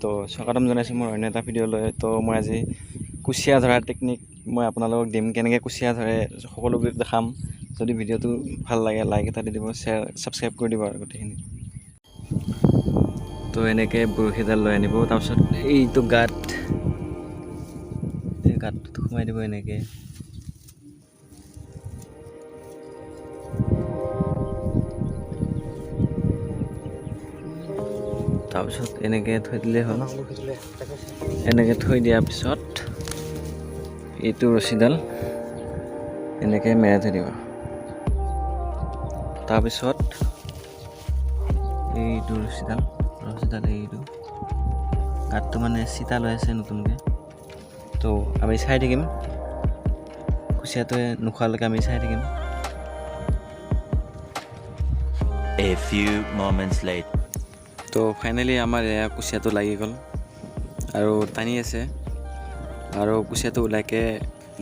তো স্বাগতম জনাইছোঁ মোৰ অন্য এটা ভিডিঅ'লৈ। তো মই আজি কুচিয়া ধৰাৰ টেকনিক মই আপোনালোকক দিম, কেনেকৈ কুচিয়া ধৰে সকলোবোৰ দেখাম। যদি ভিডিঅ'টো ভাল লাগে লাইক এটা দি দিব, শ্বেয়াৰ ছাবস্ক্ৰাইব কৰি দিব আৰু গোটেইখিনি। তো এনেকৈ বৰশীডাল লৈ আনিব, তাৰপিছত এইটো গাঁতটোত সোমাই দিব এনেকৈ। তাৰপিছত এনেকৈ থৈ দিলেই হ'ল। এনেকৈ থৈ দিয়াৰ পিছত এইটো ৰছীডাল এনেকৈ মেৰাই থৈ দিব। তাৰপিছত এইটো ৰছীডাল এইটো গাঁতটো মানে চিতা লৈ আছে নতুনকৈ। তো আমি চাই থাকিম, কুচিয়াটোৱে নোখোৱালৈকে আমি চাই থাকিম। A few moments later. তো ফাইনেলি আমাৰ এয়া কুচিয়াটো লাগি গ'ল আৰু টানি আছে, আৰু কুচিয়াটো ওলাইকে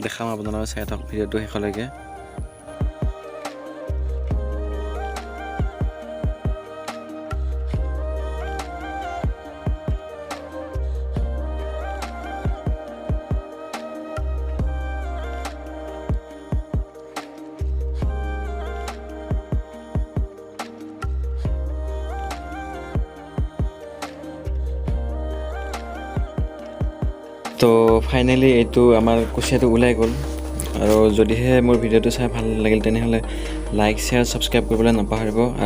দেখাম আপোনালোকে, চাই থাকক ভিডিঅ'টো শেষলৈকে। তো ফাইনেলি এইটো আমাৰ কুচিয়াটো ওলাই গ'ল। আৰু যদিহে মোৰ ভিডিঅ'টো চাই ভাল লাগিল তেনেহ'লে লাইক শ্বেয়াৰ ছাবস্ক্ৰাইব কৰিবলৈ নাপাহৰিব। আৰু